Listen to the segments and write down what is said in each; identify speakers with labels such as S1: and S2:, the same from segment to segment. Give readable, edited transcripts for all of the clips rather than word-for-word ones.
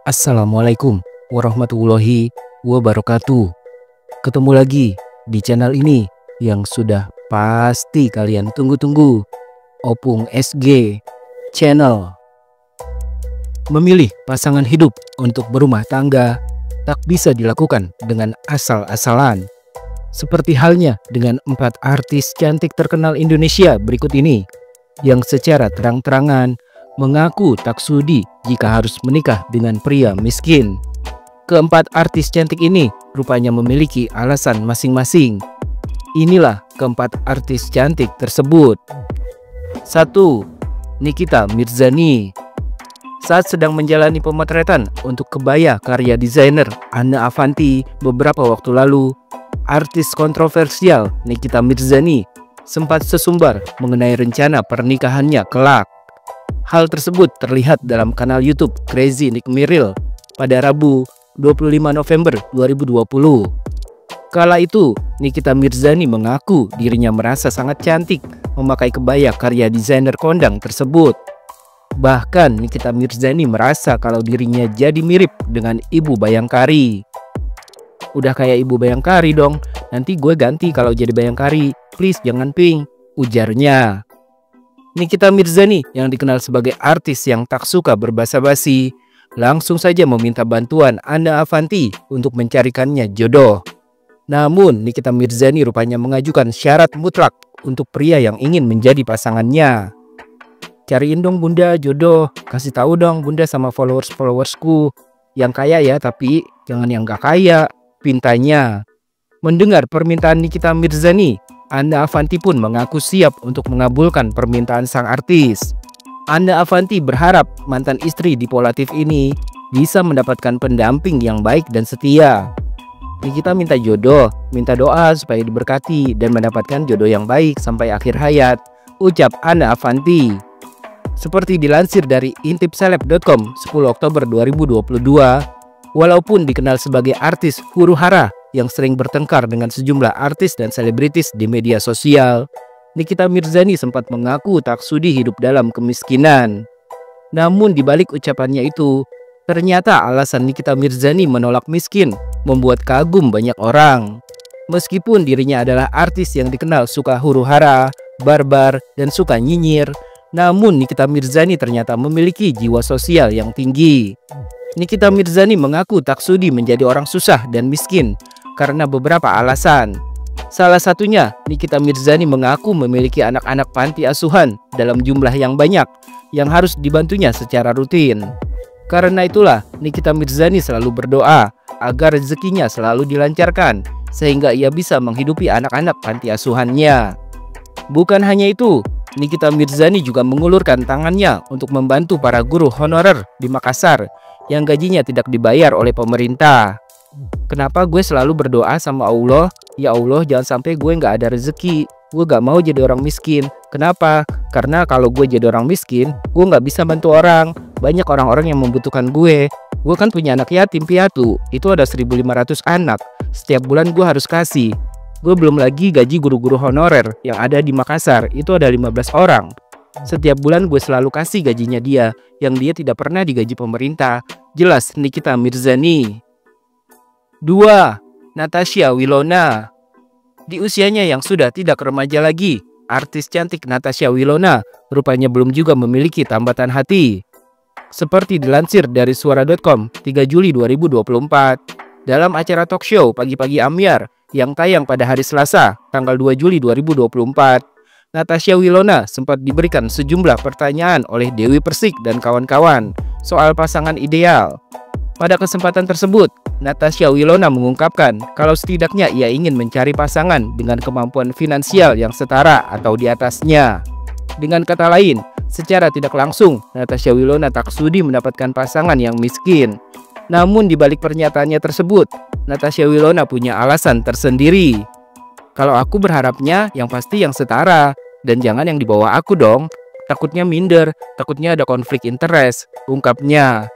S1: Assalamualaikum warahmatullahi wabarakatuh. Ketemu lagi di channel ini yang sudah pasti kalian tunggu-tunggu, Opung SG Channel. Memilih pasangan hidup untuk berumah tangga tak bisa dilakukan dengan asal-asalan. Seperti halnya dengan 4 artis cantik terkenal Indonesia berikut ini, yang secara terang-terangan mengaku tak sudi jika harus menikah dengan pria miskin. Keempat artis cantik ini rupanya memiliki alasan masing-masing. Inilah keempat artis cantik tersebut. 1. Nikita Mirzani. Saat sedang menjalani pemotretan untuk kebaya karya desainer Anne Avanti beberapa waktu lalu, artis kontroversial Nikita Mirzani sempat sesumbar mengenai rencana pernikahannya kelak. Hal tersebut terlihat dalam kanal YouTube Crazy Nick Miril pada Rabu 25 November 2020. Kala itu, Nikita Mirzani mengaku dirinya merasa sangat cantik memakai kebaya karya desainer kondang tersebut. Bahkan Nikita Mirzani merasa kalau dirinya jadi mirip dengan Ibu Bayangkari. "Udah kayak Ibu Bayangkari dong, nanti gue ganti kalau jadi Bayangkari, please jangan pink," ujarnya. Nikita Mirzani yang dikenal sebagai artis yang tak suka berbasa-basi langsung saja meminta bantuan Anne Avanti untuk mencarikannya jodoh. Namun Nikita Mirzani rupanya mengajukan syarat mutlak untuk pria yang ingin menjadi pasangannya. "Cariin dong bunda jodoh, kasih tahu dong bunda sama followers-followersku yang kaya ya, tapi jangan yang gak kaya," pintanya. Mendengar permintaan Nikita Mirzani, Anne Avanti pun mengaku siap untuk mengabulkan permintaan sang artis. Anne Avanti berharap mantan istri dipolatif ini bisa mendapatkan pendamping yang baik dan setia. "Nikita minta jodoh, minta doa supaya diberkati dan mendapatkan jodoh yang baik sampai akhir hayat," ucap Anne Avanti. Seperti dilansir dari intipseleb.com 10 Oktober 2022, walaupun dikenal sebagai artis huru-hara yang sering bertengkar dengan sejumlah artis dan selebritis di media sosial, Nikita Mirzani sempat mengaku tak sudi hidup dalam kemiskinan. Namun di balik ucapannya itu, ternyata alasan Nikita Mirzani menolak miskin membuat kagum banyak orang. Meskipun dirinya adalah artis yang dikenal suka huru-hara, barbar, dan suka nyinyir, namun Nikita Mirzani ternyata memiliki jiwa sosial yang tinggi. Nikita Mirzani mengaku tak sudi menjadi orang susah dan miskin karena beberapa alasan. Salah satunya, Nikita Mirzani mengaku memiliki anak-anak panti asuhan dalam jumlah yang banyak yang harus dibantunya secara rutin. Karena itulah, Nikita Mirzani selalu berdoa agar rezekinya selalu dilancarkan sehingga ia bisa menghidupi anak-anak panti asuhannya. Bukan hanya itu, Nikita Mirzani juga mengulurkan tangannya untuk membantu para guru honorer di Makassar yang gajinya tidak dibayar oleh pemerintah. "Kenapa gue selalu berdoa sama Allah, ya Allah jangan sampai gue nggak ada rezeki. Gue gak mau jadi orang miskin. Kenapa? Karena kalau gue jadi orang miskin, gue nggak bisa bantu orang. Banyak orang-orang yang membutuhkan gue. Gue kan punya anak yatim piatu, itu ada 1.500 anak. Setiap bulan gue harus kasih. Gue belum lagi gaji guru-guru honorer yang ada di Makassar, itu ada 15 orang. Setiap bulan gue selalu kasih gajinya dia, yang dia tidak pernah digaji pemerintah," jelas Nikita Mirzani. 2. Natasha Wilona. Di usianya yang sudah tidak remaja lagi, artis cantik Natasha Wilona rupanya belum juga memiliki tambatan hati. Seperti dilansir dari suara.com 3 Juli 2024, dalam acara talk show Pagi-Pagi Ambyar yang tayang pada hari Selasa, tanggal 2 Juli 2024, Natasha Wilona sempat diberikan sejumlah pertanyaan oleh Dewi Persik dan kawan-kawan soal pasangan ideal. Pada kesempatan tersebut, Natasha Wilona mengungkapkan kalau setidaknya ia ingin mencari pasangan dengan kemampuan finansial yang setara atau di atasnya. Dengan kata lain, secara tidak langsung, Natasha Wilona tak sudi mendapatkan pasangan yang miskin. Namun di balik pernyataannya tersebut, Natasha Wilona punya alasan tersendiri. "Kalau aku berharapnya yang pasti yang setara, dan jangan yang di bawah aku dong. Takutnya minder, takutnya ada konflik interest," ungkapnya.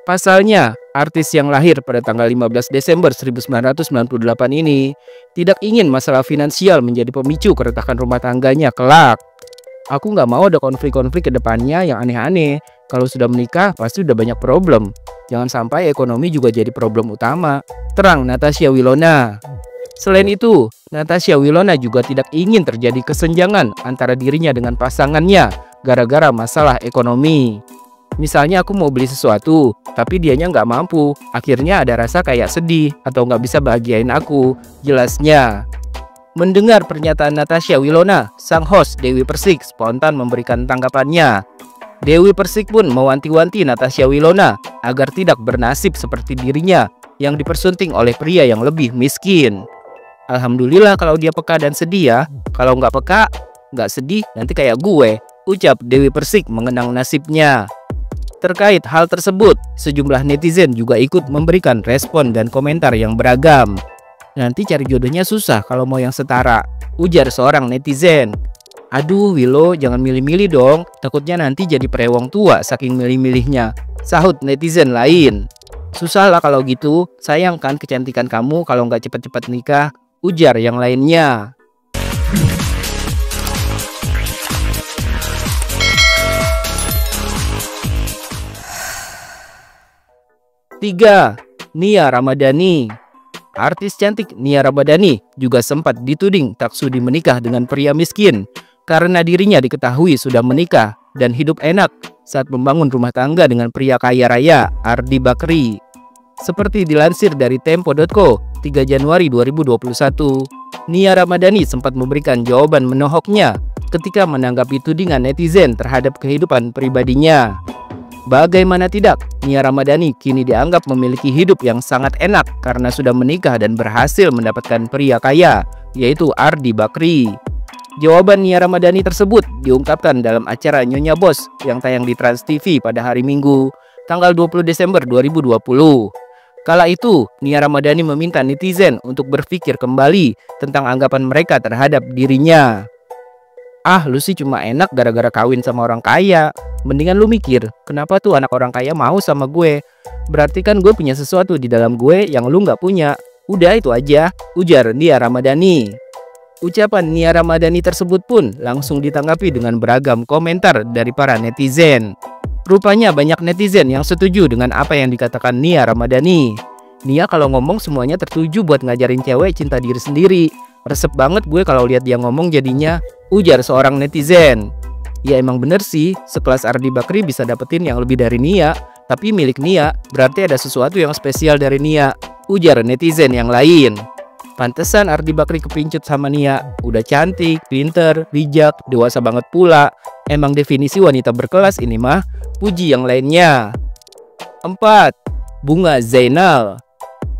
S1: Pasalnya, artis yang lahir pada tanggal 15 Desember 1998 ini tidak ingin masalah finansial menjadi pemicu keretakan rumah tangganya kelak. "Aku nggak mau ada konflik-konflik ke depannya yang aneh-aneh. Kalau sudah menikah pasti udah banyak problem. Jangan sampai ekonomi juga jadi problem utama. Terang Natasha Wilona. Selain itu, Natasha Wilona juga tidak ingin terjadi kesenjangan antara dirinya dengan pasangannya gara-gara masalah ekonomi. Misalnya aku mau beli sesuatu, tapi dianya nggak mampu. Akhirnya ada rasa kayak sedih atau nggak bisa bahagiain aku. Jelasnya. Mendengar pernyataan Natasha Wilona, sang host Dewi Persik spontan memberikan tanggapannya. Dewi Persik pun mewanti-wanti Natasha Wilona agar tidak bernasib seperti dirinya yang dipersunting oleh pria yang lebih miskin. Alhamdulillah kalau dia peka dan sedih ya. Kalau nggak peka, nggak sedih, nanti kayak gue, ucap Dewi Persik mengenang nasibnya. Terkait hal tersebut, sejumlah netizen juga ikut memberikan respon dan komentar yang beragam. Nanti cari jodohnya susah kalau mau yang setara, ujar seorang netizen. Aduh Willow, jangan milih-milih dong, takutnya nanti jadi perewong tua saking milih-milihnya, sahut netizen lain. Susah lah kalau gitu, sayang kan kecantikan kamu kalau nggak cepet-cepet nikah, ujar yang lainnya. Tiga, Nia Ramadhani. Artis cantik Nia Ramadhani juga sempat dituding tak sudi menikah dengan pria miskin karena dirinya diketahui sudah menikah dan hidup enak saat membangun rumah tangga dengan pria kaya raya Ardi Bakri. Seperti dilansir dari Tempo.co 3 Januari 2021, Nia Ramadhani sempat memberikan jawaban menohoknya ketika menanggapi tudingan netizen terhadap kehidupan pribadinya. Bagaimana tidak, Nia Ramadhani kini dianggap memiliki hidup yang sangat enak karena sudah menikah dan berhasil mendapatkan pria kaya, yaitu Ardi Bakri. Jawaban Nia Ramadhani tersebut diungkapkan dalam acara Nyonya Bos yang tayang di Trans TV pada hari Minggu, tanggal 20 Desember 2020. Kala itu, Nia Ramadhani meminta netizen untuk berpikir kembali tentang anggapan mereka terhadap dirinya. Ah, lu sih cuma enak gara-gara kawin sama orang kaya. Mendingan lu mikir, kenapa tuh anak orang kaya mau sama gue? Berarti kan gue punya sesuatu di dalam gue yang lu nggak punya. Udah itu aja, ujar Nia Ramadhani. Ucapan Nia Ramadhani tersebut pun langsung ditanggapi dengan beragam komentar dari para netizen. Rupanya banyak netizen yang setuju dengan apa yang dikatakan Nia Ramadhani. Nia kalau ngomong semuanya tertuju buat ngajarin cewek cinta diri sendiri. Resep banget gue kalau lihat dia ngomong jadinya, ujar seorang netizen. Ya emang bener sih, sekelas Ardi Bakri bisa dapetin yang lebih dari Nia, tapi milik Nia, berarti ada sesuatu yang spesial dari Nia, ujar netizen yang lain. Pantesan Ardi Bakri kepincut sama Nia, udah cantik, pinter, bijak, dewasa banget pula. Emang definisi wanita berkelas ini mah, puji yang lainnya. 4. Bunga Zainal.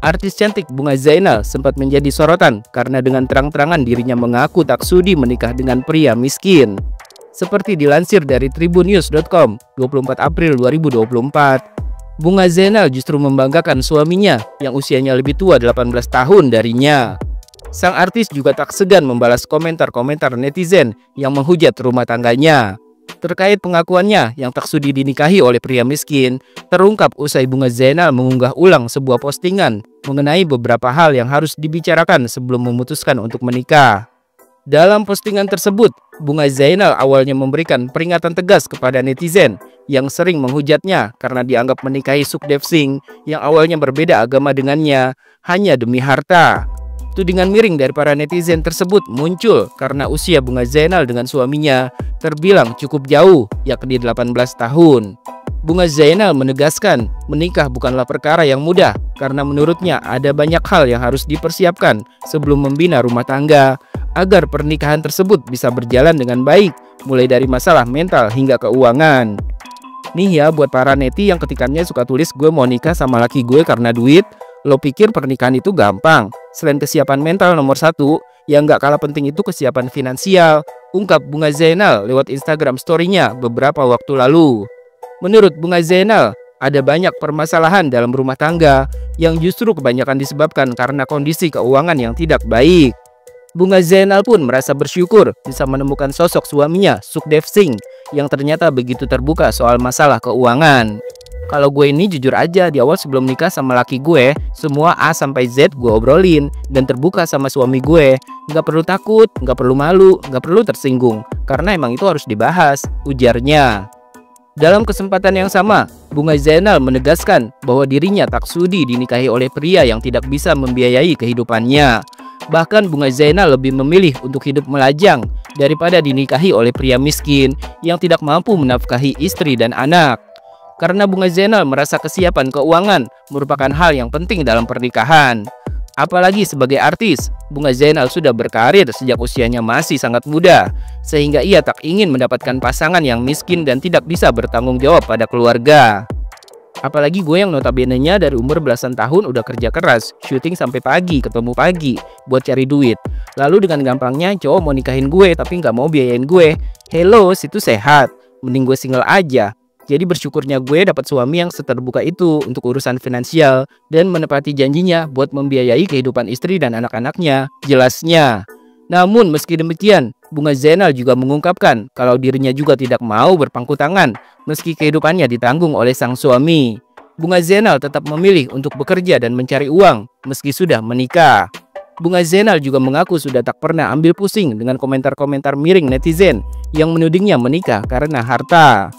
S1: Artis cantik Bunga Zainal sempat menjadi sorotan karena dengan terang-terangan dirinya mengaku tak sudi menikah dengan pria miskin. Seperti dilansir dari tribunnews.com 24 April 2024, Bunga Zainal justru membanggakan suaminya yang usianya lebih tua 18 tahun darinya. Sang artis juga tak segan membalas komentar-komentar netizen yang menghujat rumah tangganya. Terkait pengakuannya yang tak sudi dinikahi oleh pria miskin, terungkap usai Bunga Zainal mengunggah ulang sebuah postingan mengenai beberapa hal yang harus dibicarakan sebelum memutuskan untuk menikah. Dalam postingan tersebut, Bunga Zainal awalnya memberikan peringatan tegas kepada netizen yang sering menghujatnya karena dianggap menikahi Sukdev Singh yang awalnya berbeda agama dengannya hanya demi harta. Tudingan miring dari para netizen tersebut muncul karena usia Bunga Zainal dengan suaminya terbilang cukup jauh, yakni 18 tahun. Bunga Zainal menegaskan menikah bukanlah perkara yang mudah karena menurutnya ada banyak hal yang harus dipersiapkan sebelum membina rumah tangga agar pernikahan tersebut bisa berjalan dengan baik, mulai dari masalah mental hingga keuangan. Nih ya buat para neti yang ketikannya suka tulis gue mau nikah sama laki gue karena duit, lo pikir pernikahan itu gampang? Selain kesiapan mental nomor 1, yang gak kalah penting itu kesiapan finansial, ungkap Bunga Zainal lewat Instagram story-nya beberapa waktu lalu. Menurut Bunga Zainal, ada banyak permasalahan dalam rumah tangga yang justru kebanyakan disebabkan karena kondisi keuangan yang tidak baik. Bunga Zainal pun merasa bersyukur bisa menemukan sosok suaminya, Sukdev Singh, yang ternyata begitu terbuka soal masalah keuangan. Kalau gue ini jujur aja, di awal sebelum nikah sama laki gue, semua A sampai Z gue obrolin dan terbuka sama suami gue. Gak perlu takut, gak perlu malu, gak perlu tersinggung, karena emang itu harus dibahas, ujarnya. Dalam kesempatan yang sama, Bunga Zainal menegaskan bahwa dirinya tak sudi dinikahi oleh pria yang tidak bisa membiayai kehidupannya. Bahkan Bunga Zainal lebih memilih untuk hidup melajang daripada dinikahi oleh pria miskin yang tidak mampu menafkahi istri dan anak. Karena Bunga Zainal merasa kesiapan keuangan merupakan hal yang penting dalam pernikahan. Apalagi sebagai artis, Bunga Zainal sudah berkarir sejak usianya masih sangat muda, sehingga ia tak ingin mendapatkan pasangan yang miskin dan tidak bisa bertanggung jawab pada keluarga. Apalagi gue yang notabene-nya dari umur belasan tahun udah kerja keras, syuting sampai pagi, ketemu pagi, buat cari duit. Lalu dengan gampangnya cowok mau nikahin gue tapi nggak mau biayain gue. Hello, situ sehat, mending gue single aja. Jadi bersyukurnya gue dapat suami yang seterbuka itu untuk urusan finansial dan menepati janjinya buat membiayai kehidupan istri dan anak-anaknya, jelasnya. Namun meski demikian, Bunga Zainal juga mengungkapkan kalau dirinya juga tidak mau berpangku tangan meski kehidupannya ditanggung oleh sang suami. Bunga Zainal tetap memilih untuk bekerja dan mencari uang meski sudah menikah. Bunga Zainal juga mengaku sudah tak pernah ambil pusing dengan komentar-komentar miring netizen yang menudingnya menikah karena harta.